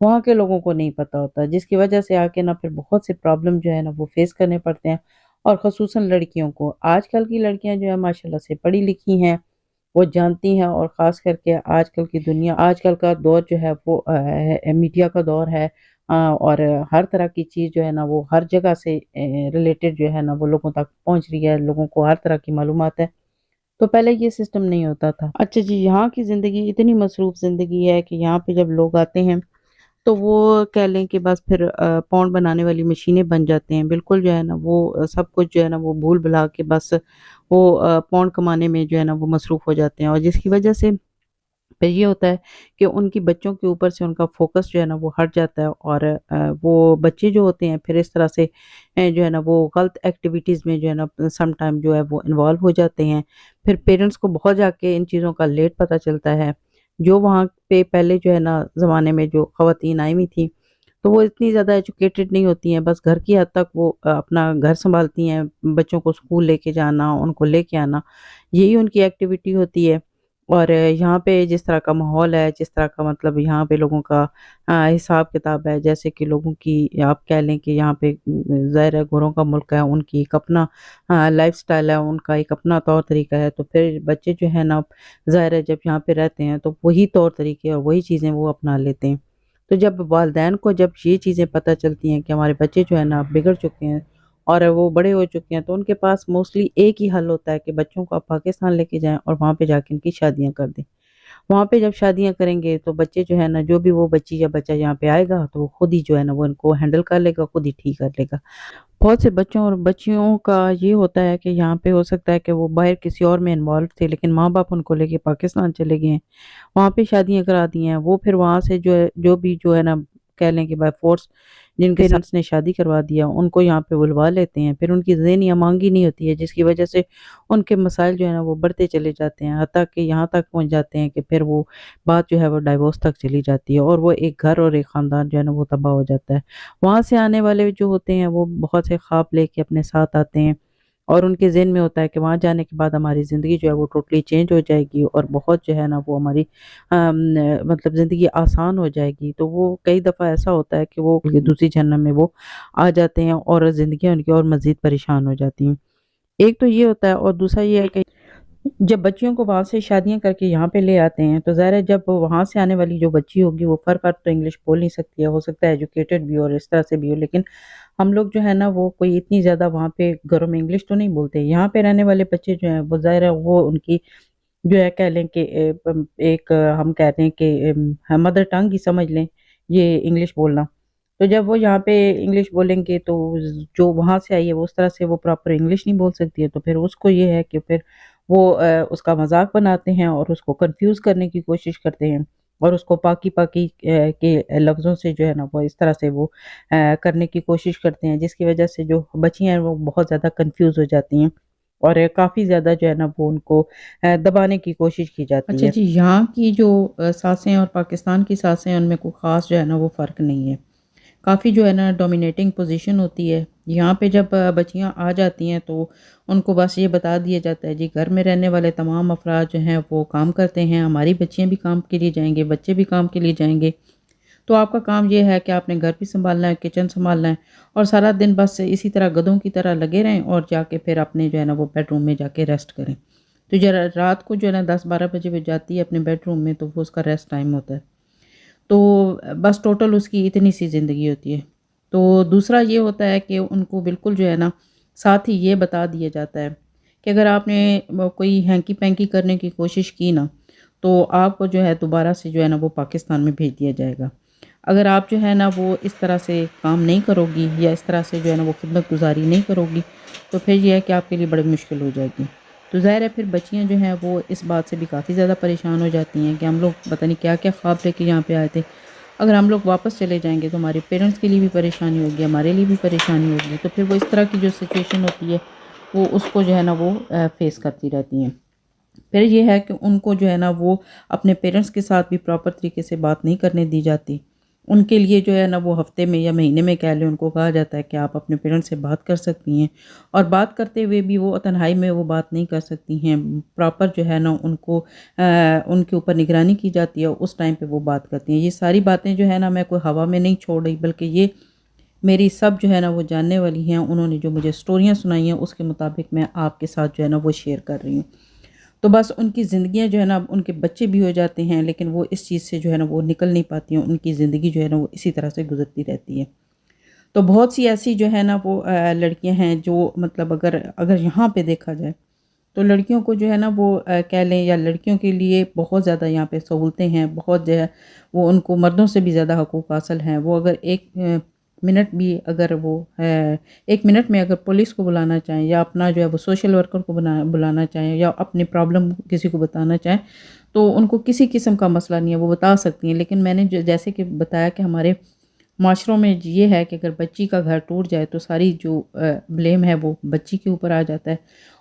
وہاں کے لوگوں کو نہیں پتہ ہوتا، جس کی وجہ سے آ کے نا پھر بہت سے پرابلم جو ہے نا وہ فیس کرنے پڑتے ہیں، اور خصوصاً لڑکیوں کو۔ آج کل کی لڑکیاں جو ہے ماشاءاللہ سے پڑھی لکھی ہیں، وہ جانتی ہیں، اور خاص کر کے آج کل کی دنیا، آج کل کا دور جو ہے وہ میڈیا کا دور ہے، اور ہر طرح کی چیز جو ہے نا وہ ہر جگہ سے ریلیٹڈ جو ہے نا وہ لوگوں تک پہنچ رہی ہے، لوگوں کو ہر طرح کی معلومات ہے۔ تو پہلے یہ سسٹم نہیں ہوتا تھا۔ اچھا جی، یہاں کی زندگی اتنی مصروف زندگی ہے کہ یہاں پہ جب لوگ آتے ہیں تو وہ کہہ لیں کہ بس پھر پونڈ بنانے والی مشینیں بن جاتے ہیں، بالکل جو ہے نا وہ سب کچھ جو ہے نا وہ بھول بھلا کے بس وہ پونڈ کمانے میں جو ہے نا وہ مصروف ہو جاتے ہیں، اور جس کی وجہ سے پھر یہ ہوتا ہے کہ ان کی بچوں کے اوپر سے ان کا فوکس جو ہے نا وہ ہٹ جاتا ہے، اور وہ بچے جو ہوتے ہیں پھر اس طرح سے جو ہے نا وہ غلط ایکٹیویٹیز میں جو ہے نا سم ٹائم جو ہے وہ انوالو ہو جاتے ہیں۔ پھر پیرنٹس کو بہت جا کے ان چیزوں کا لیٹ پتہ چلتا ہے۔ جو وہاں پہ پہلے جو ہے نا زمانے میں جو خواتین آئی ہوئی تھیں تو وہ اتنی زیادہ ایجوکیٹڈ نہیں ہوتی ہیں، بس گھر کی حد تک وہ اپنا گھر سنبھالتی ہیں، بچوں کو اسکول لے کے جانا، ان کو لے کے آنا، یہی ان کی ایکٹیویٹی ہوتی ہے۔ اور یہاں پہ جس طرح کا ماحول ہے، جس طرح کا مطلب یہاں پہ لوگوں کا حساب کتاب ہے، جیسے کہ لوگوں کی آپ کہہ لیں کہ یہاں پہ ظاہر ہے گوروں کا ملک ہے، ان کی ایک اپنا لائف سٹائل ہے، ان کا ایک اپنا طور طریقہ ہے، تو پھر بچے جو ہے نا ظاہر ہے جب یہاں پہ رہتے ہیں تو وہی طور طریقے اور وہی چیزیں وہ اپنا لیتے ہیں۔ تو جب والدین کو جب یہ چیزیں پتہ چلتی ہیں کہ ہمارے بچے جو ہے نا بگڑ چکے ہیں اور وہ بڑے ہو چکے ہیں، تو ان کے پاس موسٹلی ایک ہی حل ہوتا ہے کہ بچوں کو آپ پاکستان لے کے جائیں اور وہاں پہ جا کے ان کی شادیاں کر دیں۔ وہاں پہ جب شادیاں کریں گے تو بچے جو ہے نا، جو بھی وہ بچی یا بچہ یہاں پہ آئے گا تو وہ خود ہی جو ہے نا وہ ان کو ہینڈل کر لے گا، خود ہی ٹھیک کر لے گا۔ بہت سے بچوں اور بچیوں کا یہ ہوتا ہے کہ یہاں پہ ہو سکتا ہے کہ وہ باہر کسی اور میں انوالو تھے، لیکن ماں باپ ان کو لے کے پاکستان چلے گئے ہیں، وہاں پہ شادیاں کرا دی ہیں، وہ پھر وہاں سے جو ہے جو بھی جو ہے نا کہہ لیں کہ بائی فورس جن کے پیرنٹس نے شادی کروا دیا ان کو یہاں پہ بلوا لیتے ہیں، پھر ان کی ذہنی امانگی نہیں ہوتی ہے، جس کی وجہ سے ان کے مسائل جو ہے نا وہ بڑھتے چلے جاتے ہیں، حتیٰ کہ یہاں تک پہنچ جاتے ہیں کہ پھر وہ بات جو ہے وہ ڈائیورس تک چلی جاتی ہے، اور وہ ایک گھر اور ایک خاندان جو ہے نا وہ تباہ ہو جاتا ہے۔ وہاں سے آنے والے جو ہوتے ہیں وہ بہت سے خواب لے کے اپنے ساتھ آتے ہیں، اور ان کے ذہن میں ہوتا ہے کہ وہاں جانے کے بعد ہماری زندگی جو ہے وہ ٹوٹلی چینج ہو جائے گی، اور بہت جو ہے نا وہ ہماری مطلب زندگی آسان ہو جائے گی۔ تو وہ کئی دفعہ ایسا ہوتا ہے کہ وہ دوسری جہنم میں وہ آ جاتے ہیں، اور زندگیاں ان کی اور مزید پریشان ہو جاتی ہیں۔ ایک تو یہ ہوتا ہے، اور دوسرا یہ ہے کہ جب بچیوں کو وہاں سے شادیاں کر کے یہاں پہ لے آتے ہیں تو ظاہر ہے جب وہاں سے آنے والی جو بچی ہوگی وہ فر تو انگلش بول نہیں سکتی ہے، ہو سکتا ہے ایجوکیٹڈ بھی ہو اور اس طرح سے بھی ہو، لیکن ہم لوگ جو ہے نا وہ کوئی اتنی زیادہ وہاں پہ گھروں میں انگلش تو نہیں بولتے۔ یہاں پہ رہنے والے بچے جو ہیں وہ ظاہر ہے وہ ان کی جو ہے کہہ لیں کہ ایک ہم کہتے ہیں کہ مدر ٹنگ ہی سمجھ لیں یہ انگلش بولنا۔ تو جب وہ یہاں پہ انگلش بولیں گے تو جو وہاں سے آئی ہے وہ اس طرح سے وہ پراپر انگلش نہیں بول سکتی ہے، تو پھر اس کو یہ ہے کہ پھر وہ اس کا مذاق بناتے ہیں اور اس کو کنفیوز کرنے کی کوشش کرتے ہیں، اور اس کو پاکی پاکی کے لفظوں سے جو ہے نا وہ اس طرح سے وہ کرنے کی کوشش کرتے ہیں، جس کی وجہ سے جو بچیاں ہیں وہ بہت زیادہ کنفیوز ہو جاتی ہیں، اور کافی زیادہ جو ہے نا وہ ان کو دبانے کی کوشش کی جاتی اچھا ہے۔ جی، یہاں کی جو ساسیں اور پاکستان کی ساسیں ان میں کوئی خاص جو ہے نا وہ فرق نہیں ہے، کافی جو ہے نا ڈومینیٹنگ پوزیشن ہوتی ہے۔ یہاں پہ جب بچیاں آ جاتی ہیں تو ان کو بس یہ بتا دیا جاتا ہے جی گھر میں رہنے والے تمام افراد جو ہیں وہ کام کرتے ہیں، ہماری بچیاں بھی کام کے لیے جائیں گے، بچے بھی کام کے لیے جائیں گے، تو آپ کا کام یہ ہے کہ آپ نے گھر بھی سنبھالنا ہے، کچن سنبھالنا ہے، اور سارا دن بس اسی طرح گدھوں کی طرح لگے رہیں اور جا کے پھر اپنے جو ہے نا وہ بیڈ روم میں جا کے ریسٹ کریں۔ تو رات کو جو ہے نا 10-12 بجے وہ جاتی ہے اپنے بیڈ روم میں، تو وہ اس کا ریسٹ ٹائم ہوتا ہے، تو بس ٹوٹل اس کی اتنی سی زندگی ہوتی ہے۔ تو دوسرا یہ ہوتا ہے کہ ان کو بالکل جو ہے نا ساتھ ہی یہ بتا دیا جاتا ہے کہ اگر آپ نے کوئی ہینکی پینکی کرنے کی کوشش کی نا تو آپ کو جو ہے دوبارہ سے جو ہے نا وہ پاکستان میں بھیج دیا جائے گا۔ اگر آپ جو ہے نا وہ اس طرح سے کام نہیں کرو گی یا اس طرح سے جو ہے نا وہ خدمت گزاری نہیں کرو گی تو پھر یہ ہے کہ آپ کے لیے بڑی مشکل ہو جائے گی۔ تو ظاہر ہے پھر بچیاں جو ہیں وہ اس بات سے بھی کافی زیادہ پریشان ہو جاتی ہیں کہ ہم لوگ پتہ نہیں کیا کیا خواب لے کے یہاں پہ آئے تھے، اگر ہم لوگ واپس چلے جائیں گے تو ہمارے پیرنٹس کے لیے بھی پریشانی ہوگی، ہمارے لیے بھی پریشانی ہوگی، تو پھر وہ اس طرح کی جو سچویشن ہوتی ہے وہ اس کو جو ہے نا وہ فیس کرتی رہتی ہیں۔ پھر یہ ہے کہ ان کو جو ہے نا وہ اپنے پیرنٹس کے ساتھ بھی پراپر طریقے سے بات نہیں کرنے دی جاتی، ان کے لیے جو ہے نا وہ ہفتے میں یا مہینے میں کہہ لیں ان کو کہا جاتا ہے کہ آپ اپنے پیرنٹس سے بات کر سکتی ہیں، اور بات کرتے ہوئے بھی وہ تنہائی میں وہ بات نہیں کر سکتی ہیں، پراپر جو ہے نا ان کو ان کے اوپر نگرانی کی جاتی ہے، اس ٹائم پہ وہ بات کرتی ہیں۔ یہ ساری باتیں جو ہے نا میں کوئی ہوا میں نہیں چھوڑ رہی، بلکہ یہ میری سب جو ہے نا وہ جاننے والی ہیں، انہوں نے جو مجھے سٹوریاں سنائی ہیں اس کے مطابق میں آپ کے ساتھ جو ہے نا وہ شیئر کر رہی ہوں۔ تو بس ان کی زندگیاں جو ہے نا، اب ان کے بچے بھی ہو جاتے ہیں لیکن وہ اس چیز سے جو ہے نا وہ نکل نہیں پاتی ہیں، ان کی زندگی جو ہے نا وہ اسی طرح سے گزرتی رہتی ہے۔ تو بہت سی ایسی جو ہے نا وہ لڑکیاں ہیں جو مطلب اگر یہاں پہ دیکھا جائے تو لڑکیوں کو جو ہے نا وہ کہہ لیں، یا لڑکیوں کے لیے بہت زیادہ یہاں پہ سہولتیں ہیں، بہت جو ہے وہ ان کو مردوں سے بھی زیادہ حقوق حاصل ہیں۔ وہ اگر ایک منٹ بھی اگر وہ 1 منٹ میں اگر پولیس کو بلانا چاہیں، یا اپنا جو ہے وہ سوشل ورکر کو بلانا چاہیں، یا اپنی پرابلم کسی کو بتانا چاہیں، تو ان کو کسی قسم کا مسئلہ نہیں ہے، وہ بتا سکتی ہیں۔ لیکن میں نے جیسے کہ بتایا کہ ہمارے معاشروں میں یہ ہے کہ اگر بچی کا گھر ٹوٹ جائے تو ساری جو بلیم ہے وہ بچی کے اوپر آ جاتا ہے،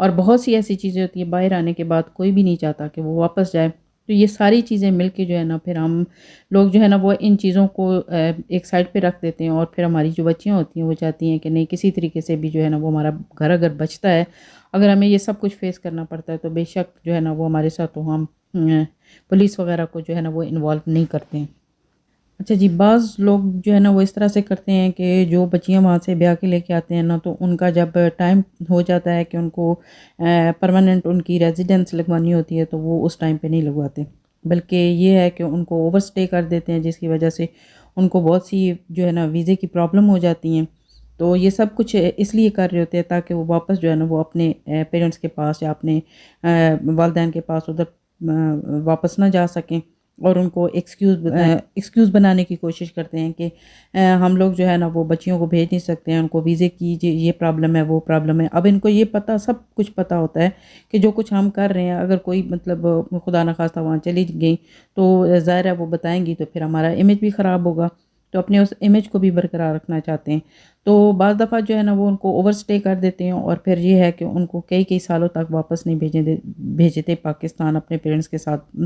اور بہت سی ایسی چیزیں ہوتی ہیں باہر آنے کے بعد کوئی بھی نہیں چاہتا کہ وہ واپس جائے۔ تو یہ ساری چیزیں مل کے جو ہے نا پھر ہم لوگ جو ہے نا وہ ان چیزوں کو ایک سائڈ پہ رکھ دیتے ہیں، اور پھر ہماری جو بچیاں ہوتی ہیں وہ چاہتی ہیں کہ نہیں، کسی طریقے سے بھی جو ہے نا وہ ہمارا گھر اگر بچتا ہے، اگر ہمیں یہ سب کچھ فیس کرنا پڑتا ہے تو بے شک جو ہے نا وہ ہمارے ساتھ ہو، ہم پولیس وغیرہ کو جو ہے نا وہ انوالو نہیں کرتے ہیں۔ اچھا جی، بعض لوگ جو ہے نا وہ اس طرح سے کرتے ہیں کہ جو بچیاں وہاں سے بیاہ کے لے کے آتے ہیں نا، تو ان کا جب ٹائم ہو جاتا ہے کہ ان کو پرماننٹ ان کی ریزیڈنس لگوانی ہوتی ہے تو وہ اس ٹائم پہ نہیں لگواتے، بلکہ یہ ہے کہ ان کو اوور سٹے کر دیتے ہیں، جس کی وجہ سے ان کو بہت سی جو ہے نا ویزے کی پرابلم ہو جاتی ہیں۔ تو یہ سب کچھ اس لیے کر رہے ہوتے ہیں تاکہ وہ واپس جو ہے نا وہ اپنے پیرنٹس کے پاس یا اپنے والدین کے پاس ادھر واپس نہ جا سکیں، اور ان کو ایکسکیوز بنانے کی کوشش کرتے ہیں کہ ہم لوگ جو ہے نا وہ بچیوں کو بھیج نہیں سکتے ہیں، ان کو ویزے کی یہ پرابلم ہے، وہ پرابلم ہے۔ اب ان کو یہ پتہ، سب کچھ پتہ ہوتا ہے کہ جو کچھ ہم کر رہے ہیں، اگر کوئی مطلب خدا نخواستہ وہاں چلی گئی تو ظاہر ہے وہ بتائیں گی تو پھر ہمارا امیج بھی خراب ہوگا، تو اپنے اس امیج کو بھی برقرار رکھنا چاہتے ہیں۔ تو بعض دفعہ جو ہے نا وہ ان کو اوور سٹے کر دیتے ہیں، اور پھر یہ ہے کہ ان کو کئی سالوں تک واپس نہیں بھیجتے پاکستان اپنے پیرنٹس کے ساتھ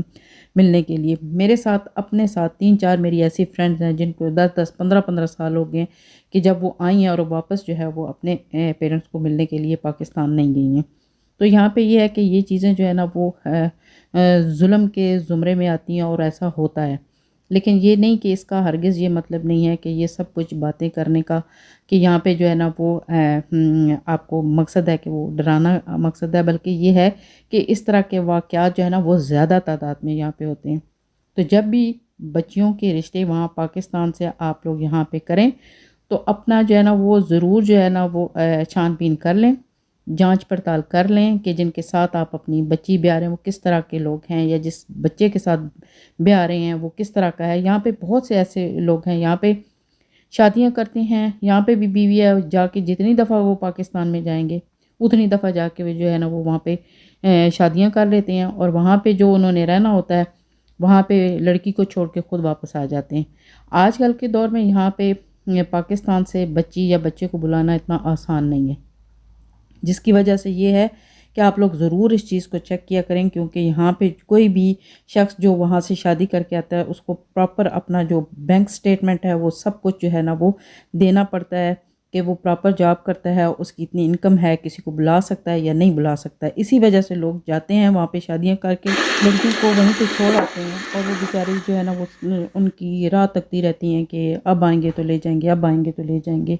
ملنے کے لیے۔ میرے ساتھ، اپنے ساتھ 3-4 میری ایسی فرینڈز ہیں جن کو 10-10 15-15 سال ہو گئے ہیں کہ جب وہ آئی ہیں اور واپس جو ہے وہ اپنے پیرنٹس کو ملنے کے لیے پاکستان نہیں گئی ہیں۔ تو یہاں پہ یہ ہے کہ یہ چیزیں جو ہے نا وہ ظلم کے زمرے میں آتی ہیں، اور ایسا ہوتا ہے، لیکن یہ نہیں کہ اس کا ہرگز یہ مطلب نہیں ہے کہ یہ سب کچھ باتیں کرنے کا کہ یہاں پہ جو ہے نا وہ آپ کو مقصد ہے کہ وہ ڈرانا مقصد ہے، بلکہ یہ ہے کہ اس طرح کے واقعات جو ہے نا وہ زیادہ تعداد میں یہاں پہ ہوتے ہیں۔ تو جب بھی بچیوں کے رشتے وہاں پاکستان سے آپ لوگ یہاں پہ کریں تو اپنا جو ہے نا وہ ضرور جو ہے نا وہ چھان بین کر لیں، جانچ پڑتال کر لیں کہ جن کے ساتھ آپ اپنی بچی بیاہ رہے ہیں وہ کس طرح کے لوگ ہیں، یا جس بچے کے ساتھ بیاہ رہے ہیں وہ کس طرح کا ہے۔ یہاں پہ بہت سے ایسے لوگ ہیں، یہاں پہ شادیاں کرتے ہیں، یہاں پہ بھی بیوی ہے، جا کے جتنی دفعہ وہ پاکستان میں جائیں گے اتنی دفعہ جا کے وہ جو ہے نا وہ وہاں پہ شادیاں کر لیتے ہیں، اور وہاں پہ جو انہوں نے رہنا ہوتا ہے وہاں پہ لڑکی کو چھوڑ کے خود واپس آ جاتے ہیں۔ آج کل کے دور میں یہاں پہ پاکستان سے بچی یا بچے کو بلانا اتنا آسان نہیں ہے، جس کی وجہ سے یہ ہے کہ آپ لوگ ضرور اس چیز کو چیک کیا کریں، کیونکہ یہاں پہ کوئی بھی شخص جو وہاں سے شادی کر کے آتا ہے اس کو پراپر اپنا جو بینک سٹیٹمنٹ ہے وہ سب کچھ جو ہے نا وہ دینا پڑتا ہے کہ وہ پراپر جاب کرتا ہے، اس کی اتنی انکم ہے، کسی کو بلا سکتا ہے یا نہیں بلا سکتا ہے۔ اسی وجہ سے لوگ جاتے ہیں وہاں پہ شادیاں کر کے لڑکیوں کو وہیں پہ چھوڑ آتے ہیں، اور وہ بیچاری جو ہے نا وہ ان کی راہ تکتی رہتی ہیں کہ اب آئیں گے تو لے جائیں گے، اب آئیں گے تو لے جائیں گے۔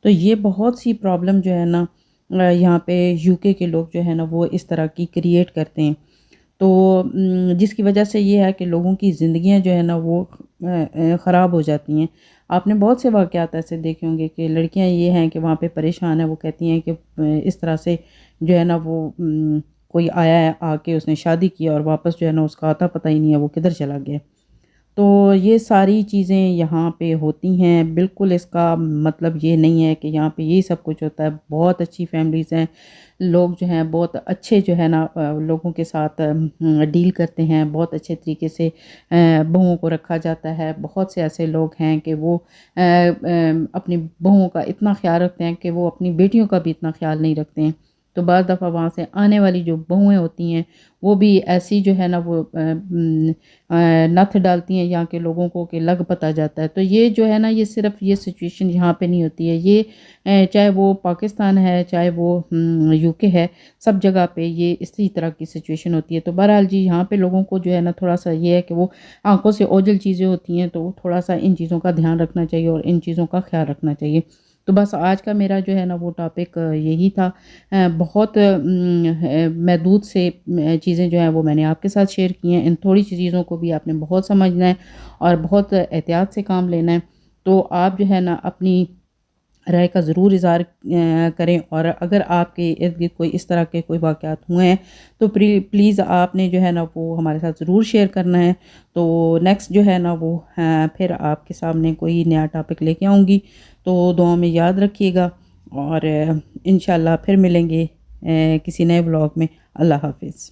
تو یہ بہت سی پرابلم جو ہے نا یہاں پہ یو کے لوگ جو ہے نا وہ اس طرح کی کریٹ کرتے ہیں، تو جس کی وجہ سے یہ ہے کہ لوگوں کی زندگیاں جو ہے نا وہ خراب ہو جاتی ہیں۔ آپ نے بہت سے واقعات ایسے دیکھے ہوں گے کہ لڑکیاں یہ ہیں کہ وہاں پہ پریشان ہیں، وہ کہتی ہیں کہ اس طرح سے جو ہے نا وہ کوئی آیا ہے، آ کے اس نے شادی کیا اور واپس جو ہے نا اس کا آتا پتہ ہی نہیں ہے وہ کدھر چلا گیا۔ تو یہ ساری چیزیں یہاں پہ ہوتی ہیں، بالکل اس کا مطلب یہ نہیں ہے کہ یہاں پہ یہی سب کچھ ہوتا ہے۔ بہت اچھی فیملیز ہیں، لوگ جو ہیں بہت اچھے جو ہے نا لوگوں کے ساتھ ڈیل کرتے ہیں، بہت اچھے طریقے سے بہوؤں کو رکھا جاتا ہے۔ بہت سے ایسے لوگ ہیں کہ وہ اپنی بہوؤں کا اتنا خیال رکھتے ہیں کہ وہ اپنی بیٹیوں کا بھی اتنا خیال نہیں رکھتے ہیں۔ تو بعض دفعہ وہاں سے آنے والی جو بہویں ہوتی ہیں وہ بھی ایسی جو ہے نا وہ نتھ ڈالتی ہیں یہاں کے لوگوں کو کہ لگ پتہ جاتا ہے. تو یہ جو ہے نا یہ صرف یہ سچویشن یہاں پہ نہیں ہوتی ہے، یہ چاہے وہ پاکستان ہے چاہے وہ یو کے ہے، سب جگہ پہ یہ اسی طرح کی سچویشن ہوتی ہے. تو بہرحال جی یہاں پہ لوگوں کو جو ہے نا تھوڑا سا یہ ہے کہ وہ آنکھوں سے اوجھل چیزیں ہوتی ہیں، تو تھوڑا سا ان چیزوں کا دھیان رکھنا چاہیے اور ان چیزوں کا خیال رکھنا چاہیے. تو بس آج کا میرا جو ہے نا وہ ٹاپک یہی تھا. بہت محدود سے چیزیں جو ہیں وہ میں نے آپ کے ساتھ شیئر کی ہیں. ان تھوڑی سی چیزوں کو بھی آپ نے بہت سمجھنا ہے اور بہت احتیاط سے کام لینا ہے. تو آپ جو ہے نا اپنی رائے کا ضرور اظہار کریں، اور اگر آپ کے ارد گرد کوئی اس طرح کے کوئی واقعات ہوئے ہیں تو پلیز آپ نے جو ہے نا وہ ہمارے ساتھ ضرور شیئر کرنا ہے. تو نیکسٹ جو ہے نا وہ پھر آپ کے سامنے کوئی نیا ٹاپک لے کے آؤں گی. تو دعاؤں میں یاد رکھیے گا، اور انشاءاللہ پھر ملیں گے کسی نئے بلاگ میں. اللہ حافظ.